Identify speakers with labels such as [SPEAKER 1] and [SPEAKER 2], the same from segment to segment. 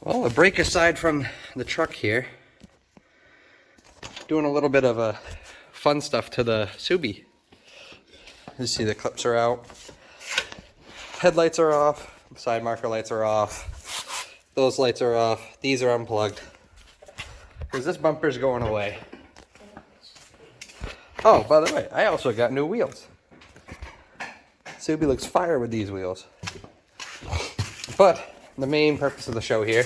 [SPEAKER 1] Well, a break aside from the truck here, doing a little bit of fun stuff to the Subie. You see the clips are out, headlights are off, side marker lights are off, those lights are off, these are unplugged, because this bumper's going away. Oh, by the way, I also got new wheels. Subie looks fire with these wheels. But the main purpose of the show here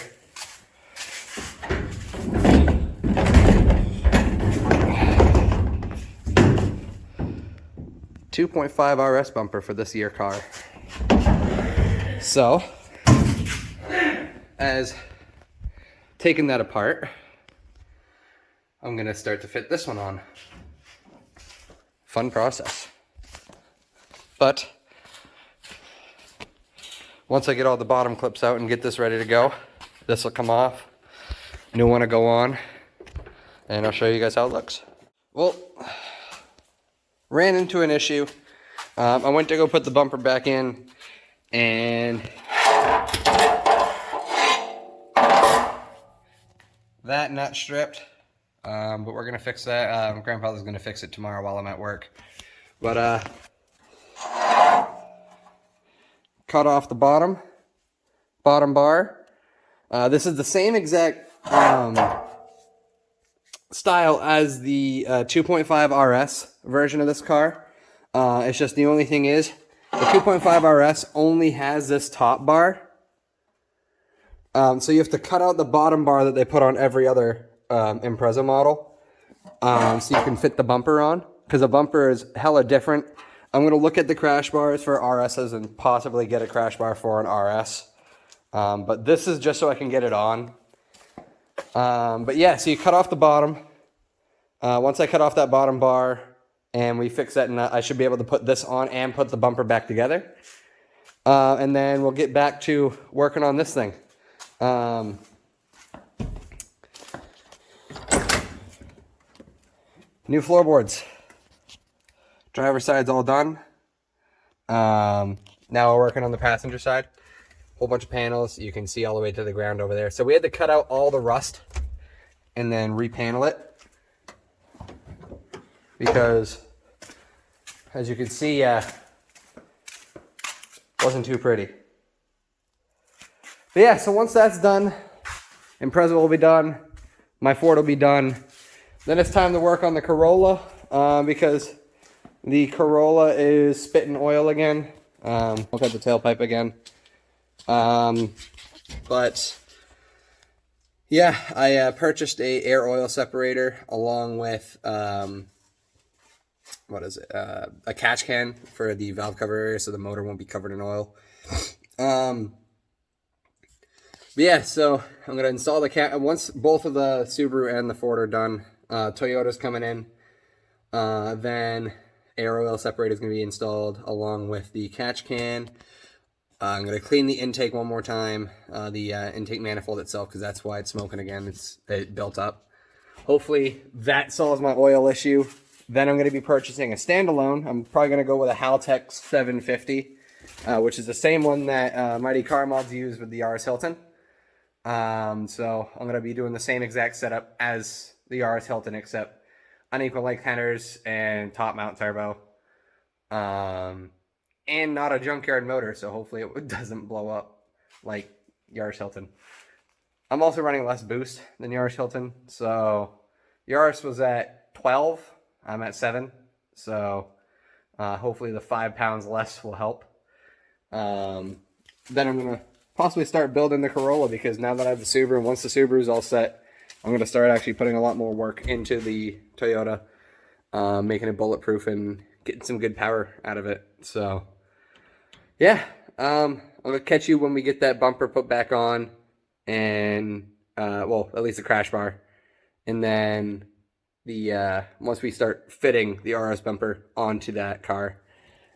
[SPEAKER 1] .5 RS bumper for this year car. So, as taking that apart, I'm gonna start to fit this one on. Fun process. But once I get all the bottom clips out and get this ready to go, this will come off, new one will go on, and I'll show you guys how it looks. Well, ran into an issue. I went to go put the bumper back in, and that nut stripped, but we're gonna fix that. Grandfather's gonna fix it tomorrow while I'm at work. But cut off the bottom bar. This is the same exact style as the 2.5 RS version of this car. It's just the only thing is the 2.5 RS only has this top bar. So you have to cut out the bottom bar that they put on every other Impreza model, so you can fit the bumper on, because the bumper is hella different. I'm going to look at the crash bars for RSs and possibly get a crash bar for an RS. But this is just so I can get it on. But yeah, so you cut off the bottom. Once I cut off that bottom bar and we fix that nut, I should be able to put this on and put the bumper back together. And then we'll get back to working on this thing. New floorboards. Driver's side's all done. Now we're working on the passenger side. Whole bunch of panels. You can see all the way to the ground over there. So we had to cut out all the rust and then repanel it, because as you can see, wasn't too pretty. But yeah, so once that's done, Impreza will be done, my Ford will be done. Then it's time to work on the Corolla, because the Corolla is spitting oil again. Look at the tailpipe again. But yeah, I purchased a air oil separator along with what is it? A catch can for the valve cover area, so the motor won't be covered in oil. But yeah, so I'm gonna install the once both of the Subaru and the Ford are done. Toyota's coming in. Then air oil separator is going to be installed along with the catch can. I'm going to clean the intake one more time, the intake manifold itself, because that's why it's smoking again. It built up. Hopefully that solves my oil issue. Then I'm going to be purchasing a standalone. I'm probably going to go with a Haltech 750, which is the same one that Mighty Car Mods use with the RS Hilton. So I'm going to be doing the same exact setup as the RS Hilton, except unequal length headers and top mount turbo, and not a junkyard motor, so hopefully it doesn't blow up like Yaris Hilton. I'm also running less boost than Yaris Hilton, so Yaris was at 12, I'm at 7, so hopefully the 5 pounds less will help. Then I'm going to possibly start building the Corolla, because now that I have the Subaru, and once the Subaru's all set, I'm going to start actually putting a lot more work into the Toyota, making it bulletproof and getting some good power out of it. So, yeah, I'm going to catch you when we get that bumper put back on, and, well, at least the crash bar. And then once we start fitting the RS bumper onto that car,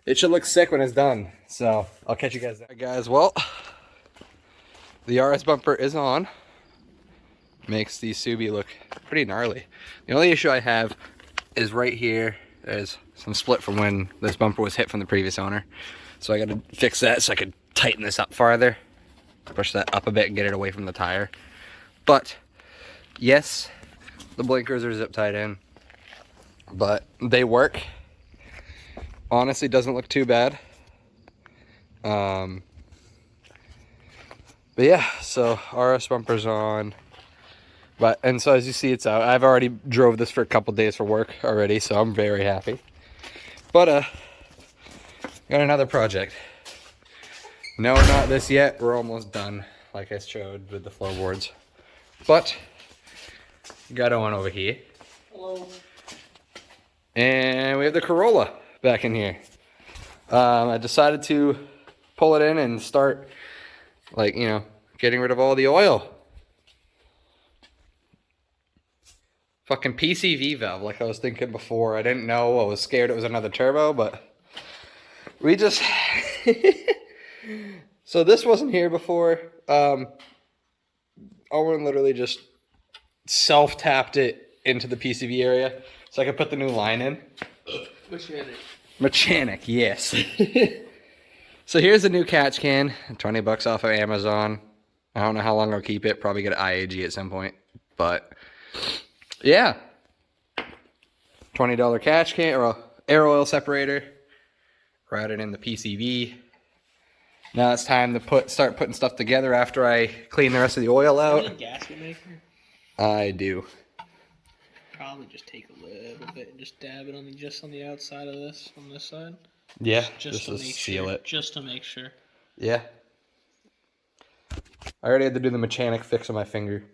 [SPEAKER 1] it should look sick when it's done. So, I'll catch you guys there. All right, guys, well, the RS bumper is on. Makes the Subie look pretty gnarly. The only issue I have is right here. There's some split from when this bumper was hit from the previous owner. So I gotta fix that so I could tighten this up farther. push that up a bit and get it away from the tire. But yes, the blinkers are zip tied in, but they work. Honestly, doesn't look too bad. But yeah, so RS bumper's on. And so as you see, it's out. I've already drove this for a couple days for work already, so I'm very happy. But got another project. No, not this yet. We're almost done, like I showed with the floorboards. But got one over here.
[SPEAKER 2] Hello.
[SPEAKER 1] And we have the Corolla back in here. I decided to pull it in and start, like, you know, getting rid of all the oil. Fucking PCV valve, like I was thinking before. I didn't know. I was scared it was another turbo, but we just... So this wasn't here before. Owen literally just self-tapped it into the PCV area so I could put the new line in. Mechanic, yes. So here's the new catch can, 20 bucks off of Amazon. I don't know how long I'll keep it. Probably get an IAG at some point, but yeah. $20 catch can or air oil separator. Routed in the PCV. Now it's time to start putting stuff together after I clean the rest of the oil out.
[SPEAKER 2] Do you have a gasket maker?
[SPEAKER 1] I do.
[SPEAKER 2] Probably just take a little bit and just dab it on just on the outside of this, on this side.
[SPEAKER 1] Yeah,
[SPEAKER 2] just to
[SPEAKER 1] seal it.
[SPEAKER 2] Just to make sure.
[SPEAKER 1] Yeah. I already had to do the mechanic fix on my finger.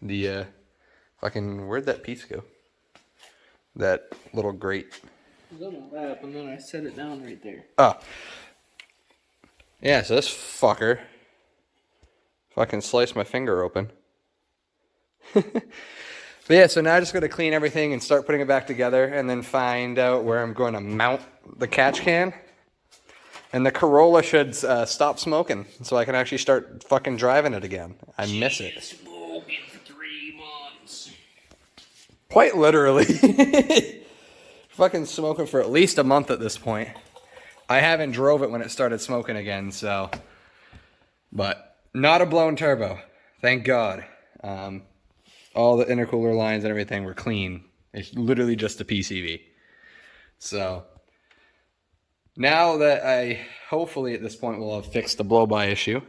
[SPEAKER 1] The fucking, where'd that piece go? That little grate.
[SPEAKER 2] It was on my lap, and then I set it down right there.
[SPEAKER 1] Oh. Yeah, so this fucker fucking sliced my finger open. But yeah, so now I'm just going to clean everything and start putting it back together and then find out where I'm going to mount the catch can. And the Corolla should stop smoking so I can actually start fucking driving it again. I miss it.
[SPEAKER 2] Smoking for 3 months.
[SPEAKER 1] Quite literally. Fucking smoking for at least a month at this point. I haven't drove it when it started smoking again, so. But not a blown turbo. Thank God. All the intercooler lines and everything were clean. It's literally just a PCV. So now that I hopefully at this point will have fixed the blow-by issue,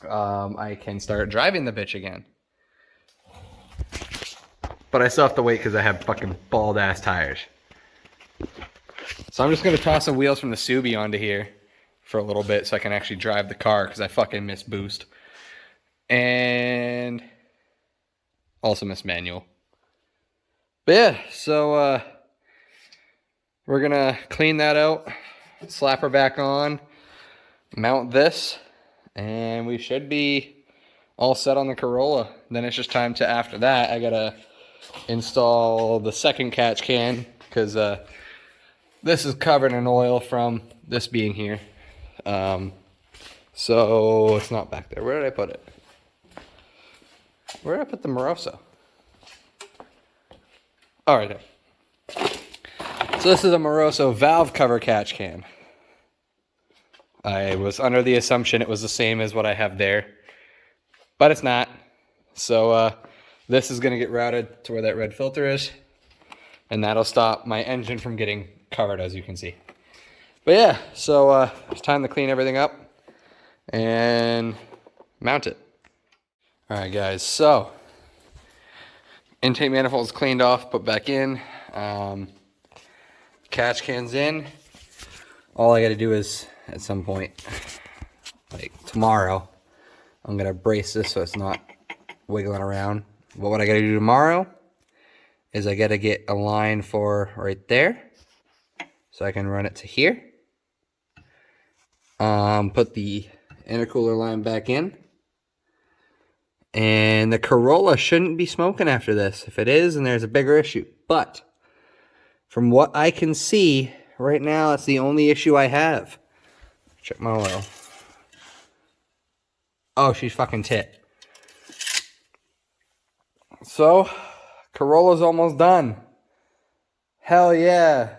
[SPEAKER 1] I can start driving the bitch again. But I still have to wait because I have fucking bald-ass tires. So I'm just going to toss some wheels from the Subie onto here for a little bit so I can actually drive the car because I fucking miss boost. And also miss manual. But yeah, so we're going to clean that out, slap her back on, mount this, and we should be all set on the Corolla. Then it's just time to, after that, I got to install the second catch can because this is covered in oil from this being here. So it's not back there. Where did I put it? Where did I put the Moroso? Oh, right there. So this is a Moroso valve cover catch can. I was under the assumption it was the same as what I have there, but it's not. So this is going to get routed to where that red filter is, and that'll stop my engine from getting covered, as you can see. But yeah, so it's time to clean everything up and mount it. All right, guys, so intake manifold is cleaned off, put back in. Catch can's in. All I got to do is, at some point, like tomorrow, I'm going to brace this so it's not wiggling around. But what I got to do tomorrow is I got to get a line for right there so I can run it to here. Put the intercooler line back in. And the Corolla shouldn't be smoking after this. If it is, then there's a bigger issue. But from what I can see, right now, that's the only issue I have. Check my oil. Oh, she's fucking tit. So, Corolla's almost done. Hell yeah.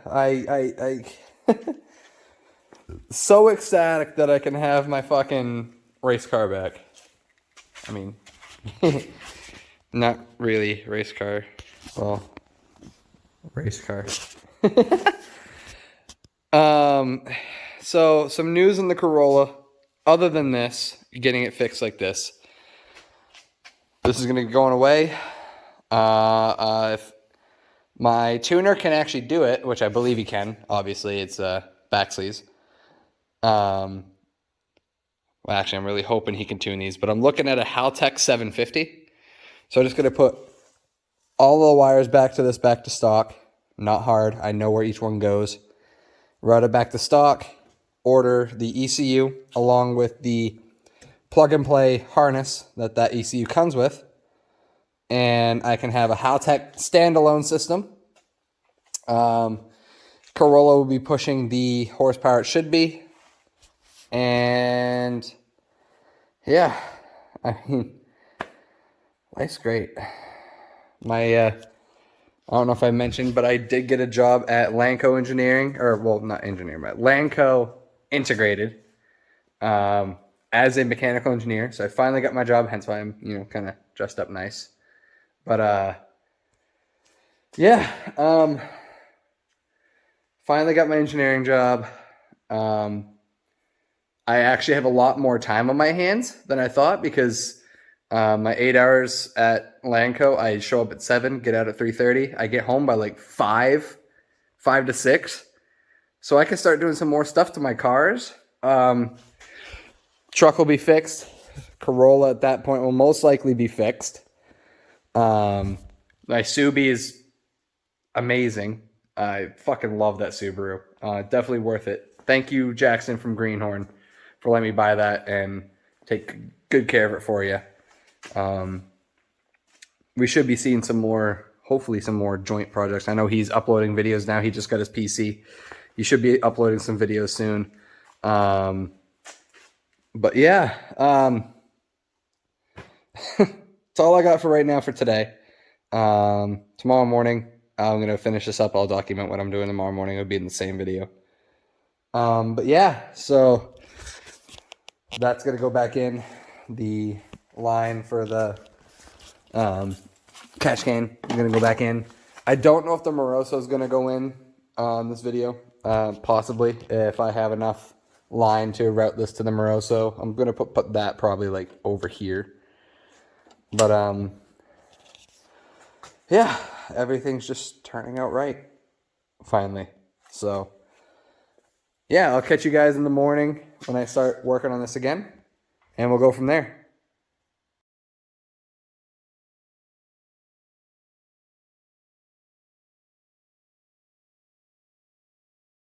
[SPEAKER 1] so ecstatic that I can have my fucking race car back. I mean, not really race car. Well, race car. So some news on the Corolla. Other than this, getting it fixed like this. This is going to be going away. If my tuner can actually do it, which I believe he can. Obviously, it's back sleeves. Well, actually, I'm really hoping he can tune these, but I'm looking at a Haltech 750. So I'm just going to put all the wires back to stock. Not hard. I know where each one goes. Route it back to stock. Order the ECU along with the plug-and-play harness that ECU comes with. And I can have a Haltech standalone system. Corolla will be pushing the horsepower it should be. And yeah, I mean, life's great. I don't know if I mentioned, but I did get a job at Lanco Engineering, or well, not engineering, but Lanco Integrated, as a mechanical engineer. So I finally got my job, hence why I'm, kind of dressed up nice. But yeah, finally got my engineering job. I actually have a lot more time on my hands than I thought because my 8 hours at Lanco, I show up at 7, get out at 3:30. I get home by like 5 to 6. So I can start doing some more stuff to my cars. Truck will be fixed. Corolla at that point will most likely be fixed. My Subie is amazing. I fucking love that Subaru. Definitely worth it. Thank you, Jackson from Greenhorn, for letting me buy that and take good care of it for you. We should be seeing hopefully some more joint projects. I know he's uploading videos now. He just got his PC. He should be uploading some videos soon. But yeah, that's all I got for right now for today. Tomorrow morning, I'm going to finish this up. I'll document what I'm doing tomorrow morning. It'll be in the same video. But yeah, so that's going to go back in the line for the catch can. I'm going to go back in. I don't know if the Moroso is going to go in on this video. Possibly, if I have enough line to route this to the Moroso. I'm going to put that probably like over here. But yeah, everything's just turning out right finally. So yeah, I'll catch you guys in the morning when I start working on this again, and we'll go from there.